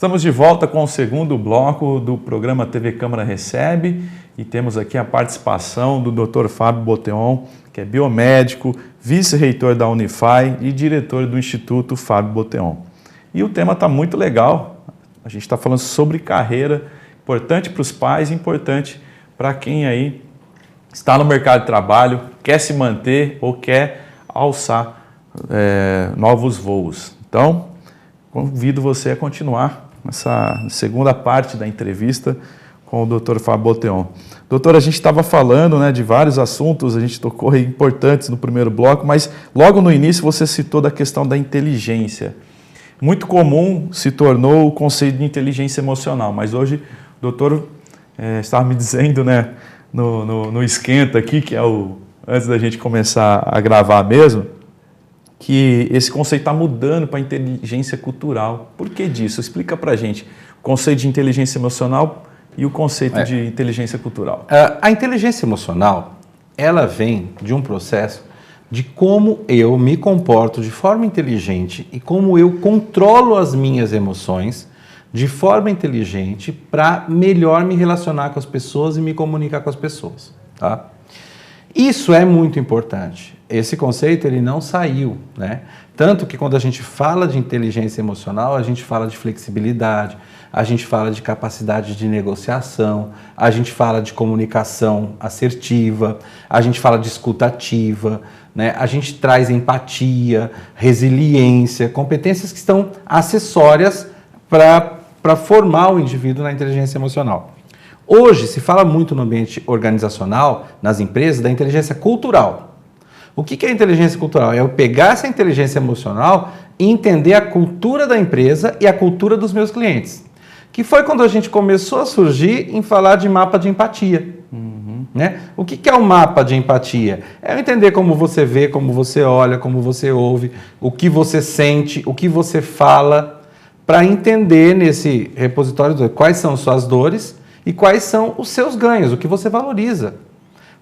Estamos de volta com o segundo bloco do programa TV Câmara Recebe e temos aqui a participação do Dr. Fábio Boteon, que é biomédico, vice-reitor da Unify e diretor do Instituto Fábio Boteon. E o tema está muito legal, a gente está falando sobre carreira, importante para os pais, importante para quem aí está no mercado de trabalho, quer se manter ou quer alçar novos voos. Então, convido você a continuar nessa segunda parte da entrevista com o Dr. Fábio Boteon. Doutor, a gente estava falando de vários assuntos, a gente tocou aí importantes no primeiro bloco, mas logo no início você citou da questão da inteligência. Muito comum se tornou o conceito de inteligência emocional, mas hoje o doutor estava me dizendo no esquenta aqui, que é antes da gente começar a gravar mesmo, que esse conceito está mudando para a inteligência cultural. Por que disso? Explica para a gente o conceito de inteligência emocional e o conceito de inteligência cultural. A inteligência emocional, ela vem de um processo de como eu me comporto de forma inteligente e como eu controlo as minhas emoções de forma inteligente para melhor me relacionar com as pessoas e me comunicar com as pessoas, tá? Isso é muito importante. Esse conceito ele não saiu, Tanto que quando a gente fala de inteligência emocional, a gente fala de flexibilidade, a gente fala de capacidade de negociação, a gente fala de comunicação assertiva, a gente fala de escuta ativa, a gente traz empatia, resiliência, competências que estão acessórias para formar o indivíduo na inteligência emocional. Hoje se fala muito no ambiente organizacional, nas empresas, da inteligência cultural. O que é inteligência cultural? É eu pegar essa inteligência emocional e entender a cultura da empresa e a cultura dos meus clientes. Que foi quando a gente começou a surgir em falar de mapa de empatia. O que é o mapa de empatia? É eu entender como você vê, como você olha, como você ouve, o que você sente, o que você fala, para entender nesse repositório quais são suas dores e quais são os seus ganhos, o que você valoriza,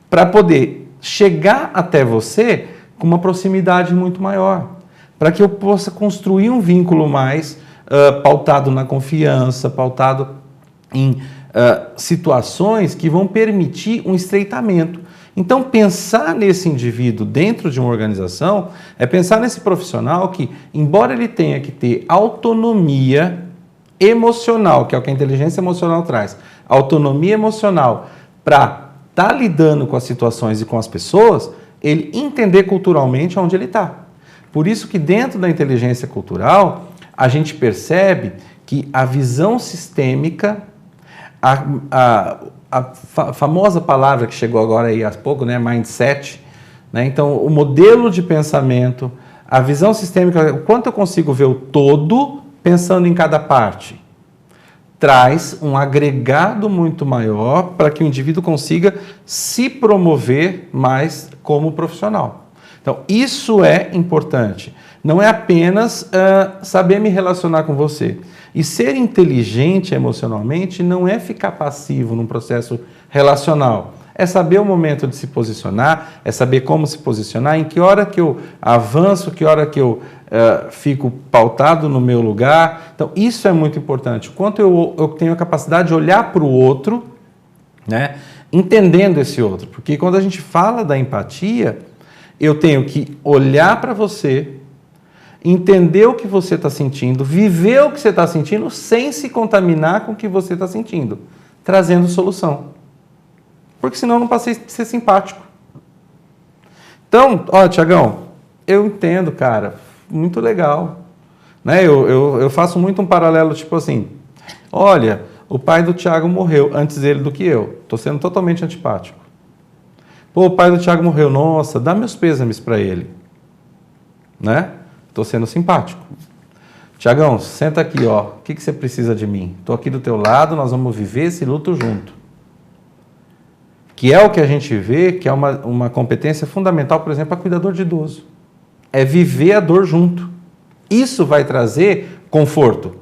para poder chegar até você com uma proximidade muito maior, para que eu possa construir um vínculo mais pautado na confiança, pautado em situações que vão permitir um estreitamento. Então, pensar nesse indivíduo dentro de uma organização é pensar nesse profissional que, embora ele tenha que ter autonomia emocional, que é o que a inteligência emocional traz, autonomia emocional para estar lidando com as situações e com as pessoas, ele entender culturalmente onde ele está. Por isso que dentro da inteligência cultural, a gente percebe que a visão sistêmica, a famosa palavra que chegou agora aí há pouco, mindset, Então, o modelo de pensamento, a visão sistêmica, o quanto eu consigo ver o todo pensando em cada parte, traz um agregado muito maior para que o indivíduo consiga se promover mais como profissional. Então, isso é importante. Não é apenas saber me relacionar com você. E ser inteligente emocionalmente não é ficar passivo num processo relacional. É saber o momento de se posicionar, é saber como se posicionar, em que hora que eu avanço, que hora que eu fico pautado no meu lugar. Então, isso é muito importante. O quanto eu tenho a capacidade de olhar para o outro, entendendo esse outro. Porque quando a gente fala da empatia, eu tenho que olhar para você, entender o que você está sentindo, viver o que você está sentindo sem se contaminar com o que você está sentindo, trazendo solução. Porque senão eu não passei a ser simpático. Então, Tiagão, eu entendo, cara, muito legal. Eu faço muito um paralelo, tipo assim, olha, o pai do Thiago morreu antes dele do que eu. Estou sendo totalmente antipático. Pô, o pai do Thiago morreu, nossa, dá meus pêsames para ele. Estou sendo simpático. Tiagão, senta aqui, o que você precisa de mim? Estou aqui do teu lado, nós vamos viver esse luto junto. Que é o que a gente vê, que é uma competência fundamental, por exemplo, para cuidador de idoso. É viver a dor junto. Isso vai trazer conforto.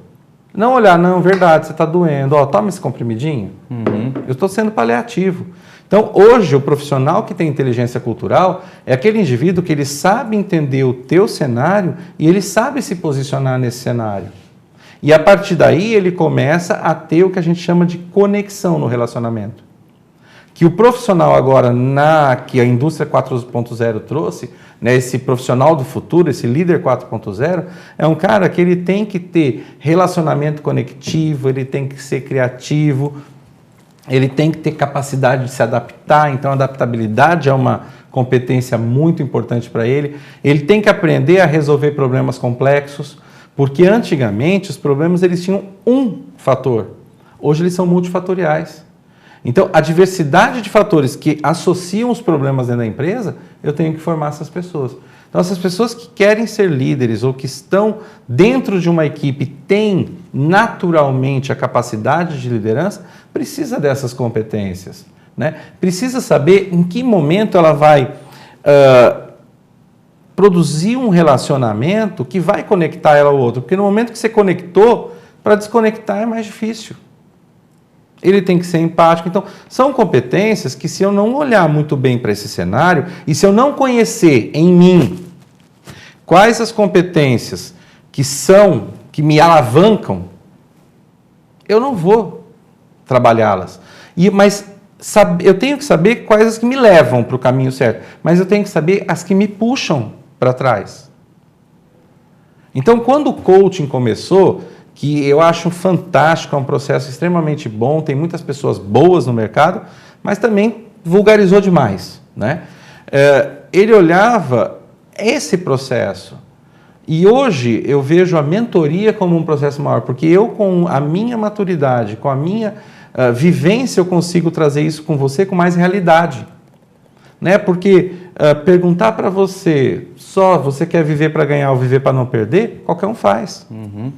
Não olhar, não, verdade, você está doendo, toma esse comprimidinho. Eu estou sendo paliativo. Então, hoje, o profissional que tem inteligência cultural é aquele indivíduo que ele sabe entender o teu cenário e ele sabe se posicionar nesse cenário. E a partir daí ele começa a ter o que a gente chama de conexão no relacionamento. Que o profissional agora, que a indústria 4.0 trouxe, né, esse profissional do futuro, esse líder 4.0, é um cara que ele tem que ter relacionamento conectivo, ele tem que ser criativo, ele tem que ter capacidade de se adaptar, então a adaptabilidade é uma competência muito importante para ele. Ele tem que aprender a resolver problemas complexos, porque antigamente os problemas eles tinham um fator, hoje eles são multifatoriais. Então, a diversidade de fatores que associam os problemas dentro da empresa, eu tenho que formar essas pessoas. Então, essas pessoas que querem ser líderes ou que estão dentro de uma equipe, têm naturalmente a capacidade de liderança, precisa dessas competências, né? Precisa saber em que momento ela vai produzir um relacionamento que vai conectar ela ao outro. Porque no momento que você conectou, para desconectar é mais difícil. Ele tem que ser empático. Então, são competências que, se eu não olhar muito bem para esse cenário, e se eu não conhecer em mim quais as competências que me alavancam, eu não vou trabalhá-las. Mas eu tenho que saber quais as que me levam para o caminho certo, mas eu tenho que saber as que me puxam para trás. Então, quando o coaching começou, que eu acho fantástico, é um processo extremamente bom, tem muitas pessoas boas no mercado, mas também vulgarizou demais, né? Ele olhava esse processo, e hoje eu vejo a mentoria como um processo maior, porque eu, com a minha maturidade, com a minha vivência, eu consigo trazer isso com você com mais realidade, né? Porque perguntar para você, você quer viver para ganhar ou viver para não perder, qualquer um faz. Uhum.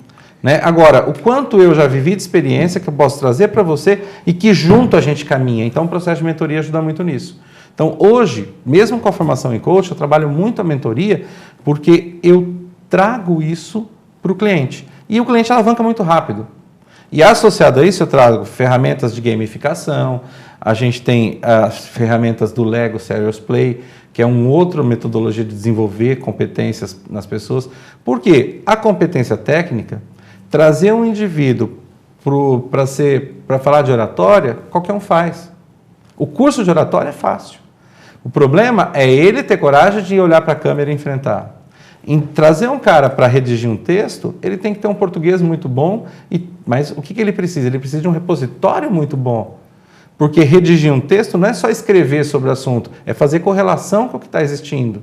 Né? Agora, o quanto eu já vivi de experiência que eu posso trazer para você e que junto a gente caminha. Então, o processo de mentoria ajuda muito nisso. Então, hoje, mesmo com a formação em coach, eu trabalho muito a mentoria porque eu trago isso para o cliente. E o cliente alavanca muito rápido. E associado a isso, eu trago ferramentas de gamificação, a gente tem as ferramentas do Lego Serious Play, que é uma outra metodologia de desenvolver competências nas pessoas. Por quê? A competência técnica, trazer um indivíduo para falar de oratória, qualquer um faz. O curso de oratória é fácil. O problema é ele ter coragem de olhar para a câmera e enfrentar. Em trazer um cara para redigir um texto, ele tem que ter um português muito bom, mas o que ele precisa? Ele precisa de um repositório muito bom. Porque redigir um texto não é só escrever sobre o assunto, é fazer correlação com o que está existindo.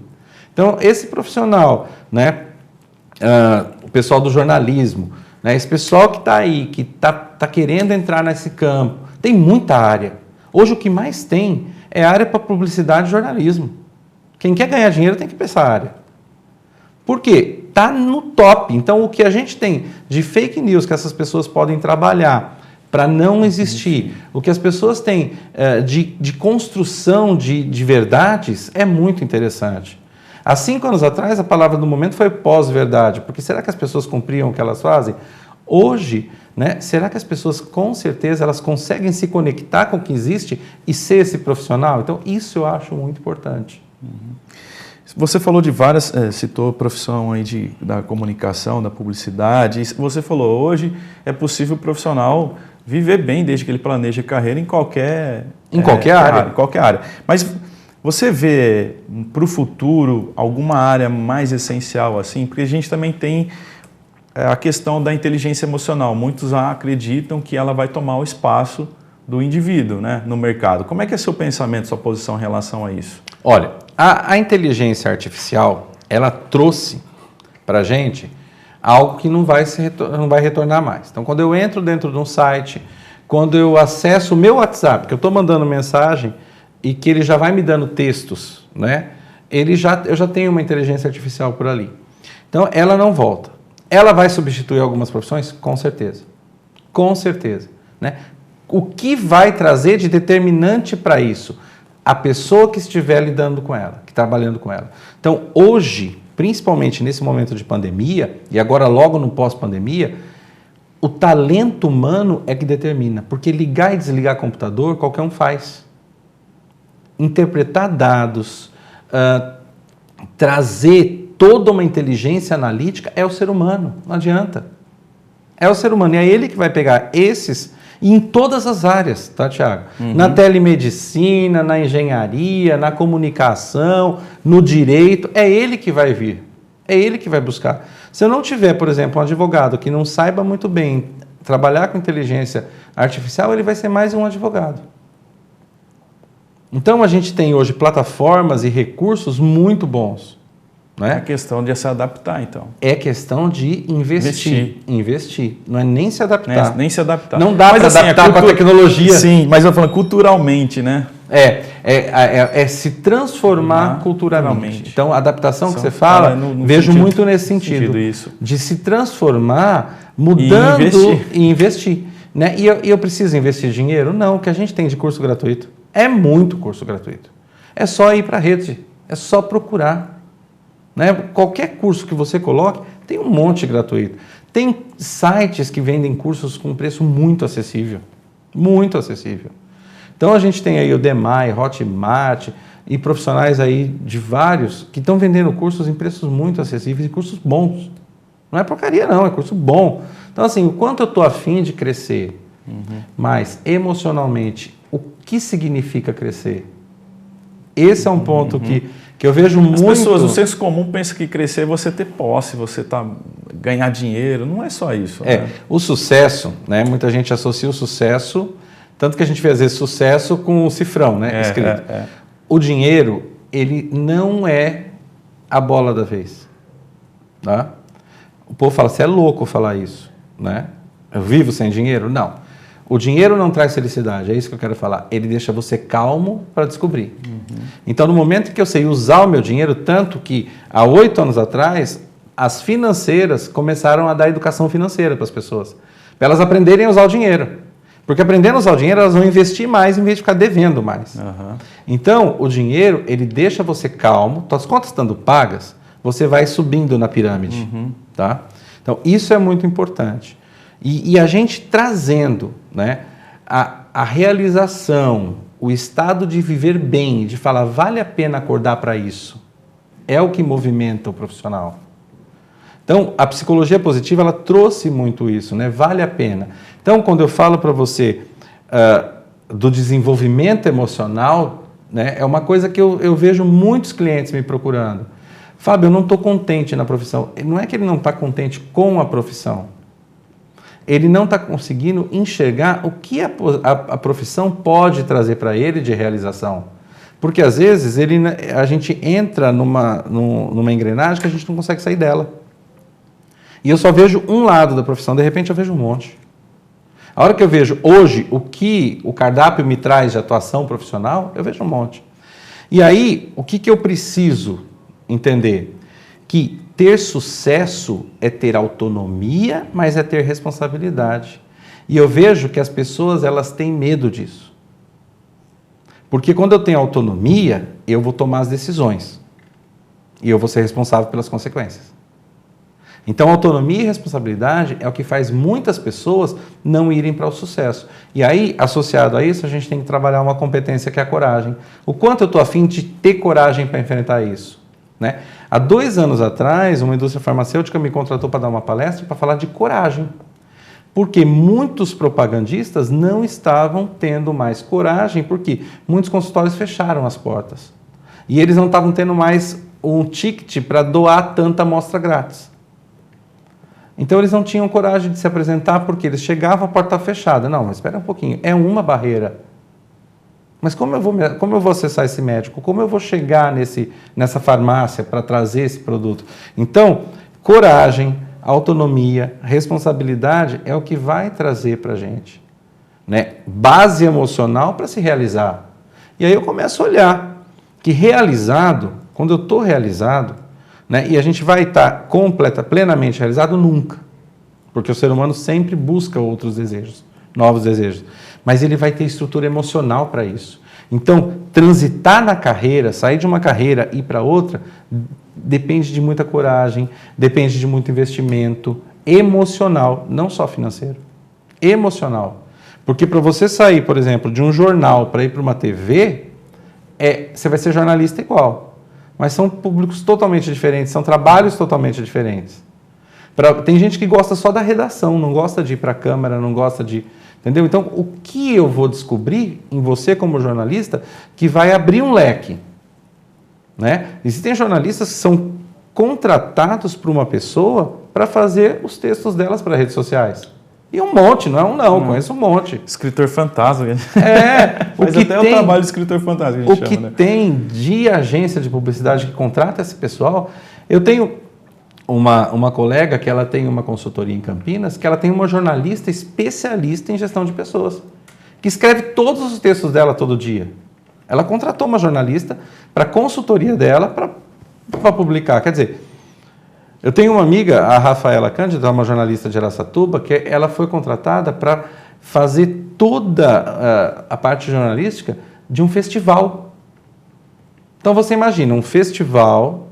Então, esse profissional, né, o pessoal do jornalismo, né, esse pessoal que está aí, que está querendo entrar nesse campo, tem muita área. Hoje o que mais tem é área para publicidade e jornalismo. Quem quer ganhar dinheiro tem que ir para essa área. Por quê? Está no top. Então, o que a gente tem de fake news que essas pessoas podem trabalhar para não existir, o que as pessoas têm de construção de verdades é muito interessante. Há 5 anos atrás, a palavra do momento foi pós-verdade, porque será que as pessoas cumpriam o que elas fazem? Hoje, né, será que as pessoas, com certeza, elas conseguem se conectar com o que existe e ser esse profissional? Então, isso eu acho muito importante. Uhum. Você falou de várias, citou a profissão aí da comunicação, da publicidade. Você falou, hoje é possível o profissional viver bem desde que ele planeje carreira em qualquer área. Mas você vê para o futuro alguma área mais essencial assim? Porque a gente também tem a questão da inteligência emocional. Muitos acreditam que ela vai tomar o espaço do indivíduo, né, no mercado. Como é que é seu pensamento, sua posição em relação a isso? Olha, a inteligência artificial, ela trouxe para a gente algo que não vai retornar mais. Então, quando eu entro dentro de um site, quando eu acesso o meu WhatsApp, que eu estou mandando mensagem e que ele já vai me dando textos, né? Eu já tenho uma inteligência artificial por ali. Então, ela não volta. Ela vai substituir algumas profissões? Com certeza. Com certeza. Né? O que vai trazer de determinante para isso? A pessoa que estiver lidando com ela, que trabalhando com ela. Então, hoje, principalmente nesse momento de pandemia, e agora logo no pós-pandemia, o talento humano é que determina, porque ligar e desligar computador, qualquer um faz. Interpretar dados, trazer toda uma inteligência analítica é o ser humano, não adianta. É o ser humano. E é ele que vai pegar esses, e em todas as áreas, tá, Tiago? Na telemedicina, na engenharia, na comunicação, no direito, é ele que vai vir. É ele que vai buscar. Se eu não tiver, por exemplo, um advogado que não saiba muito bem trabalhar com inteligência artificial, ele vai ser mais um advogado. Então, a gente tem hoje plataformas e recursos muito bons. Né? É questão de se adaptar, então. É questão de investir. Não é nem se adaptar. Nem se adaptar. Não dá para adaptar com a tecnologia. Sim, mas eu falo culturalmente, né? É se transformar culturalmente. Então, a adaptação que você fala, vejo muito nesse sentido. Isso. De se transformar, mudando e investir. Né? E eu preciso investir dinheiro? Não, o que a gente tem de curso gratuito é muito curso gratuito. É só ir para a rede, é só procurar. Né? Qualquer curso que você coloque, tem um monte gratuito. Tem sites que vendem cursos com preço muito acessível. Muito acessível. Então, a gente tem aí o Demai, Hotmart e profissionais aí de vários que estão vendendo cursos em preços muito acessíveis e cursos bons. Não é porcaria não, é curso bom. Então, assim, o quanto eu estou afim de crescer, mas emocionalmente, o que significa crescer? Esse é um ponto que eu vejo muito... As pessoas, o senso comum pensa que crescer é você ter posse, você ganhar dinheiro. Não é só isso. Né? O sucesso, né? Muita gente associa o sucesso, tanto que a gente vê às vezes sucesso com o cifrão, né? Escrito. O dinheiro, ele não é a bola da vez. Tá? O povo fala, você é louco falar isso. Né? Eu vivo sem dinheiro? Não. O dinheiro não traz felicidade, é isso que eu quero falar. Ele deixa você calmo para descobrir. Então, no momento que eu sei usar o meu dinheiro, tanto que há 8 anos atrás, as financeiras começaram a dar educação financeira para as pessoas, para elas aprenderem a usar o dinheiro. Porque aprendendo a usar o dinheiro, elas vão investir mais em vez de ficar devendo mais. Então, o dinheiro, ele deixa você calmo, suas contas estando pagas, você vai subindo na pirâmide. Tá? Então, isso é muito importante. E a gente trazendo, né, a realização, o estado de viver bem, de falar, vale a pena acordar para isso, é o que movimenta o profissional. Então, a psicologia positiva, ela trouxe muito isso, né? Vale a pena. Então, quando eu falo para você do desenvolvimento emocional, né, é uma coisa que eu vejo muitos clientes me procurando. Fábio, eu não estou contente na profissão. Não é que ele não está contente com a profissão. Ele não está conseguindo enxergar o que a profissão pode trazer para ele de realização. Porque, às vezes, a gente entra numa engrenagem que a gente não consegue sair dela. E eu só vejo um lado da profissão, de repente eu vejo um monte. A hora que eu vejo hoje o que o cardápio me traz de atuação profissional, eu vejo um monte. E aí, o que eu preciso entender? Que ter sucesso é ter autonomia, mas é ter responsabilidade. E eu vejo que as pessoas, elas têm medo disso. Porque quando eu tenho autonomia, eu vou tomar as decisões. E eu vou ser responsável pelas consequências. Então, autonomia e responsabilidade é o que faz muitas pessoas não irem para o sucesso. E aí, associado a isso, a gente tem que trabalhar uma competência que é a coragem. O quanto eu estou afim de ter coragem para enfrentar isso? Né? Há 2 anos atrás, uma indústria farmacêutica me contratou para dar uma palestra para falar de coragem. Porque muitos propagandistas não estavam tendo mais coragem, porque muitos consultórios fecharam as portas. E eles não estavam tendo mais um ticket para doar tanta amostra grátis. Então, eles não tinham coragem de se apresentar, porque eles chegavam, a porta fechada. Não, mas espera um pouquinho, é uma barreira. Mas como eu vou acessar esse médico? Como eu vou chegar nessa farmácia para trazer esse produto? Então, coragem, autonomia, responsabilidade é o que vai trazer para a gente. Né? Base emocional para se realizar. E aí eu começo a olhar que realizado, quando eu estou realizado, né, e a gente vai estar plenamente realizado nunca. Porque o ser humano sempre busca outros desejos, novos desejos. Mas ele vai ter estrutura emocional para isso. Então, transitar na carreira, sair de uma carreira e ir para outra, depende de muita coragem, depende de muito investimento emocional, não só financeiro. Emocional. Porque para você sair, por exemplo, de um jornal para ir para uma TV, você vai ser jornalista igual. Mas são públicos totalmente diferentes, são trabalhos totalmente diferentes. Tem gente que gosta só da redação, não gosta de ir para a câmera, não gosta de... Entendeu? Então, o que eu vou descobrir em você como jornalista que vai abrir um leque? Né? Existem jornalistas que são contratados por uma pessoa para fazer os textos delas para redes sociais. E um monte, não é um não, conheço um monte. Escritor fantasma. Faz até o trabalho de escritor fantasma. O que tem de agência de publicidade que contrata esse pessoal... Eu tenho uma colega que ela tem uma consultoria em Campinas, que ela tem uma jornalista especialista em gestão de pessoas, que escreve todos os textos dela todo dia. Ela contratou uma jornalista para a consultoria dela para publicar. Quer dizer, eu tenho uma amiga, a Rafaela Cândida, uma jornalista de Araçatuba, que ela foi contratada para fazer toda a parte jornalística de um festival. Então você imagina, um festival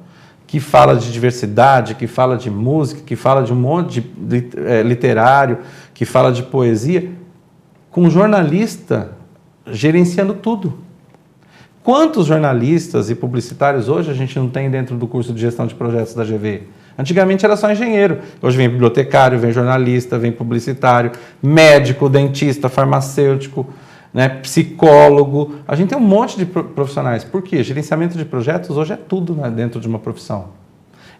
que fala de diversidade, que fala de música, que fala de um monte de literário, que fala de poesia, com um jornalista gerenciando tudo. Quantos jornalistas e publicitários hoje a gente não tem dentro do curso de gestão de projetos da GV? Antigamente era só engenheiro, hoje vem bibliotecário, vem jornalista, vem publicitário, médico, dentista, farmacêutico, né, psicólogo. A gente tem um monte de profissionais. Por quê? Gerenciamento de projetos hoje é tudo, né, dentro de uma profissão.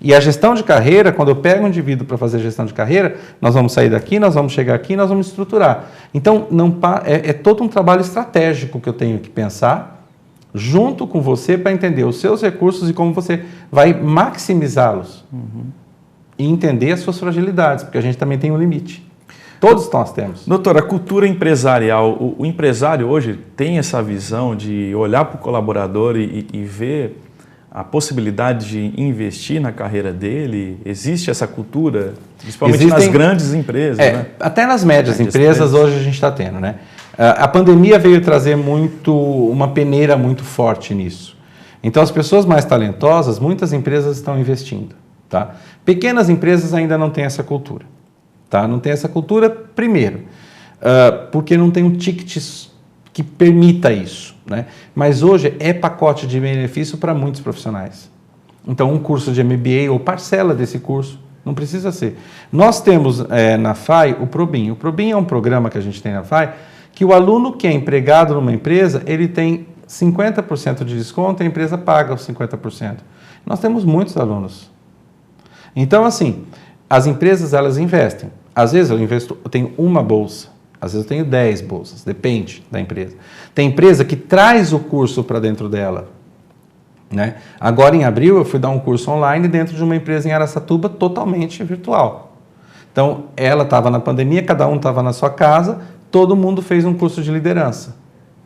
E a gestão de carreira, quando eu pego um indivíduo para fazer gestão de carreira, nós vamos sair daqui, nós vamos chegar aqui, nós vamos estruturar. Então, é todo um trabalho estratégico que eu tenho que pensar junto com você para entender os seus recursos e como você vai maximizá-los. E entender as suas fragilidades, porque a gente também tem um limite. Todos nós temos. Doutor, a cultura empresarial, o empresário hoje tem essa visão de olhar para o colaborador e ver a possibilidade de investir na carreira dele? Existe essa cultura, principalmente nas grandes empresas? Né? Até nas médias empresas hoje a gente está tendo, né? A pandemia veio trazer uma peneira muito forte nisso. Então, as pessoas mais talentosas, muitas empresas estão investindo. Tá? Pequenas empresas ainda não têm essa cultura. Tá? Não tem essa cultura, primeiro, porque não tem um ticket que permita isso. Né? Mas hoje é pacote de benefício para muitos profissionais. Então, um curso de MBA ou parcela desse curso, não precisa ser. Nós temos na FAI o Probim. O Probim é um programa que a gente tem na FAI que o aluno que é empregado numa empresa, ele tem 50% de desconto e a empresa paga os 50%. Nós temos muitos alunos. Então, assim, as empresas, elas investem. Às vezes eu tenho uma bolsa, às vezes eu tenho 10 bolsas, depende da empresa. Tem empresa que traz o curso para dentro dela. Né? Agora, em abril, eu fui dar um curso online dentro de uma empresa em Araçatuba, totalmente virtual. Então, ela estava na pandemia, cada um estava na sua casa, todo mundo fez um curso de liderança.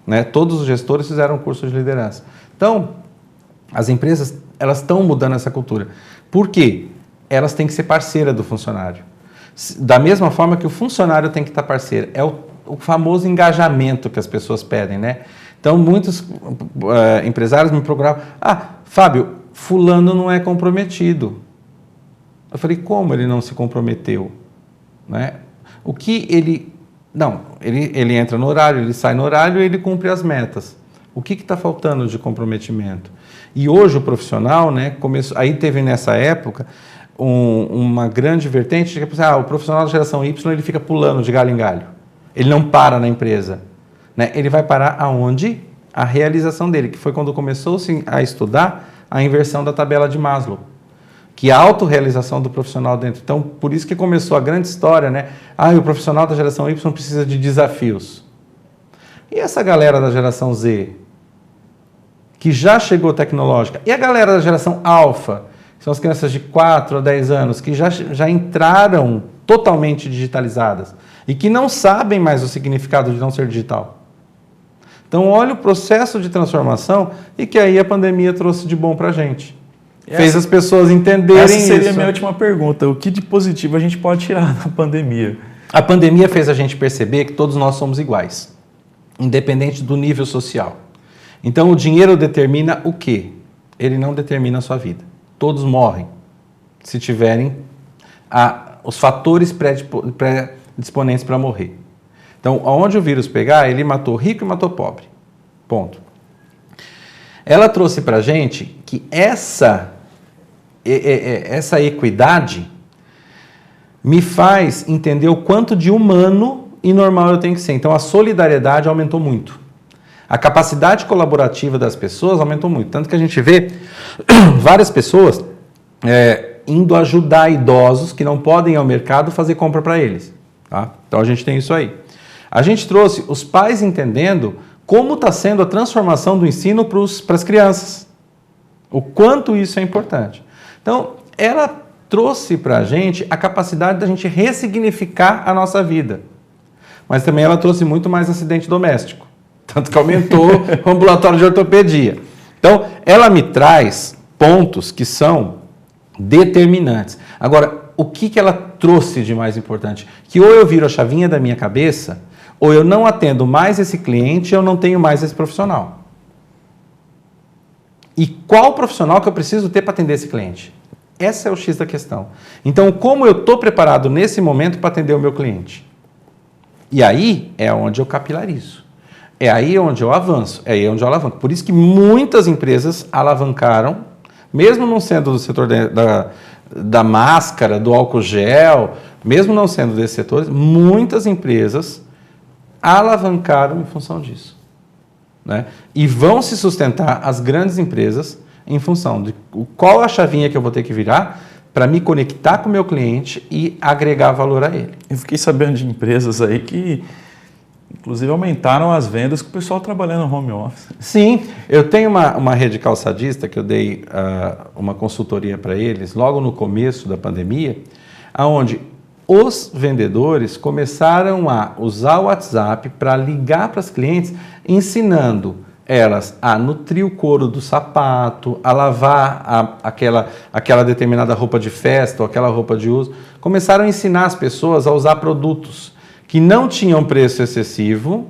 Né? Todos os gestores fizeram um curso de liderança. Então, as empresas, elas estão mudando essa cultura. Por quê? Elas têm que ser parceira do funcionário. Da mesma forma que o funcionário tem que estar parceiro. É o famoso engajamento que as pessoas pedem, né? Então, muitos empresários me procuravam. Fábio, fulano não é comprometido. Eu falei, como ele não se comprometeu? Né? O que ele... Não, ele entra no horário, ele sai no horário e ele cumpre as metas. O que está faltando de comprometimento? E hoje o profissional, né, aí teve nessa época uma grande vertente de que o profissional da geração Y ele fica pulando de galho em galho. Ele não para na empresa. Né? Ele vai parar aonde? A realização dele, que foi quando começou-se a estudar a inversão da tabela de Maslow, que é a autorrealização do profissional dentro. Então, por isso que começou a grande história, né? O profissional da geração Y precisa de desafios. E essa galera da geração Z, que já chegou tecnológica, e a galera da geração Alpha, que são as crianças de 4 a 10 anos, que já entraram totalmente digitalizadas e que não sabem mais o significado de não ser digital. Então, olha o processo de transformação e que aí a pandemia trouxe de bom para a gente. Fez as pessoas entenderem isso. Essa seria a minha última pergunta. O que de positivo a gente pode tirar da pandemia? A pandemia fez a gente perceber que todos nós somos iguais, independente do nível social. Então, o dinheiro determina o quê? Ele não determina a sua vida. Todos morrem se tiverem os fatores predisponentes para morrer. Então, aonde o vírus pegar, ele matou rico e matou pobre. Ponto. Ela trouxe para a gente que essa equidade me faz entender o quanto de humano e normal eu tenho que ser. Então, a solidariedade aumentou muito. A capacidade colaborativa das pessoas aumentou muito. Tanto que a gente vê várias pessoas indo ajudar idosos que não podem ir ao mercado fazer compra para eles. Tá? Então, a gente tem isso aí. A gente trouxe os pais entendendo como está sendo a transformação do ensino para as crianças. O quanto isso é importante. Então, ela trouxe para a gente a capacidade da gente ressignificar a nossa vida. Mas também ela trouxe muito mais acidente doméstico. Tanto que aumentou o ambulatório de ortopedia. Então, ela me traz pontos que são determinantes. Agora, o que ela trouxe de mais importante? Que ou eu viro a chavinha da minha cabeça, ou eu não atendo mais esse cliente, eu não tenho mais esse profissional. E qual profissional que eu preciso ter para atender esse cliente? Essa é o X da questão. Então, como eu estou preparado nesse momento para atender o meu cliente? E aí é onde eu capilarizo. É aí onde eu avanço. É aí onde eu alavanco. Por isso que muitas empresas alavancaram, mesmo não sendo do setor da máscara, do álcool gel, mesmo não sendo desses setores, muitas empresas alavancaram em função disso. Né? E vão se sustentar as grandes empresas em função de qual a chavinha que eu vou ter que virar para me conectar com o meu cliente e agregar valor a ele. Eu fiquei sabendo de empresas aí que, inclusive, aumentaram as vendas com o pessoal trabalhando no home office. Sim, eu tenho uma rede calçadista que eu dei uma consultoria para eles logo no começo da pandemia, onde os vendedores começaram a usar o WhatsApp para ligar para as clientes, ensinando elas a nutrir o couro do sapato, a lavar aquela determinada roupa de festa ou aquela roupa de uso. Começaram a ensinar as pessoas a usar produtos que não tinham preço excessivo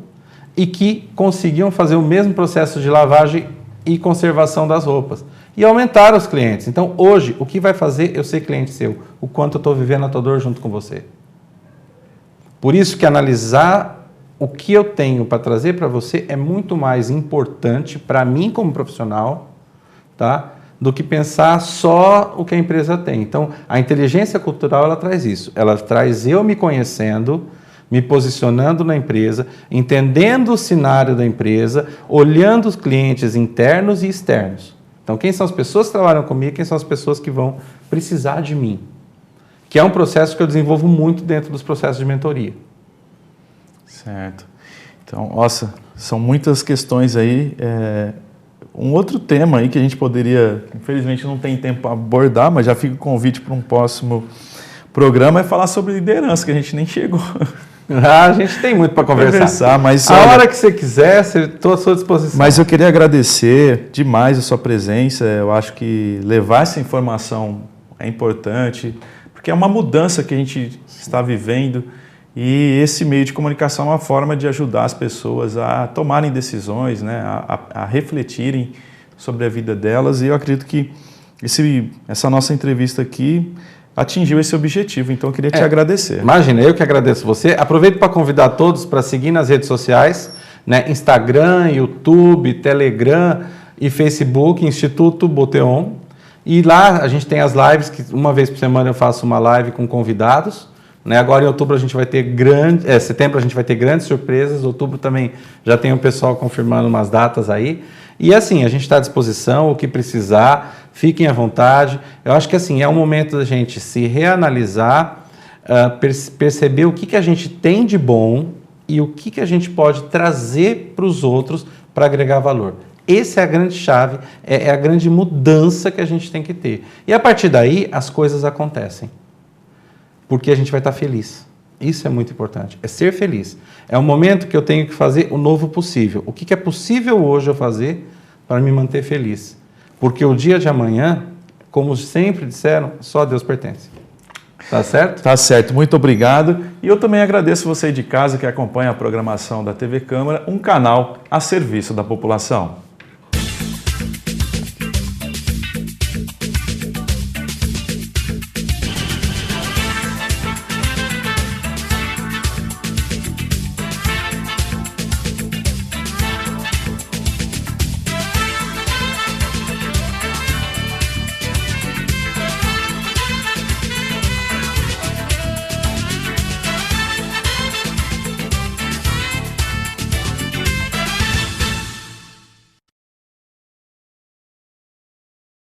e que conseguiam fazer o mesmo processo de lavagem e conservação das roupas. E aumentaram os clientes. Então, hoje, o que vai fazer eu ser cliente seu? O quanto eu estou vivendo a tua dor junto com você. Por isso que analisar o que eu tenho para trazer para você é muito mais importante para mim como profissional, tá? Do que pensar só o que a empresa tem. Então, a inteligência cultural, ela traz isso. Ela traz eu me conhecendo, me posicionando na empresa, entendendo o cenário da empresa, olhando os clientes internos e externos. Então, quem são as pessoas que trabalham comigo, quem são as pessoas que vão precisar de mim? Que é um processo que eu desenvolvo muito dentro dos processos de mentoria. Certo. Então, nossa, são muitas questões aí. Um outro tema aí que a gente poderia, infelizmente não tem tempo para abordar, mas já fica o convite para um próximo programa, é falar sobre liderança, que a gente nem chegou. A gente tem muito para conversar. Mas, a hora que você quiser, estou à sua disposição. Mas eu queria agradecer demais a sua presença. Eu acho que levar essa informação é importante, porque é uma mudança que a gente está vivendo e esse meio de comunicação é uma forma de ajudar as pessoas a tomarem decisões, né, a refletirem sobre a vida delas, e eu acredito que essa nossa entrevista aqui atingiu esse objetivo, então eu queria te agradecer. Imagina, eu que agradeço você. Aproveito para convidar todos para seguir nas redes sociais, né? Instagram, YouTube, Telegram e Facebook, Instituto Boteon. E lá a gente tem as lives, que uma vez por semana eu faço uma live com convidados. Né? Agora em outubro a gente vai ter setembro a gente vai ter grandes surpresas, outubro também já tem o pessoal confirmando umas datas aí. E assim, a gente está à disposição, o que precisar, fiquem à vontade. Eu acho que assim, é um momento da gente se reanalisar, perceber o que a gente tem de bom e o que a gente pode trazer para os outros para agregar valor. Essa é a grande chave, é a grande mudança que a gente tem que ter. E a partir daí, as coisas acontecem. Porque a gente vai estar feliz. Isso é muito importante, é ser feliz. É o momento que eu tenho que fazer o novo possível. O que é possível hoje eu fazer para me manter feliz? Porque o dia de amanhã, como sempre disseram, só a Deus pertence. Tá certo? Tá certo, muito obrigado. E eu também agradeço você de casa que acompanha a programação da TV Câmara, um canal a serviço da população.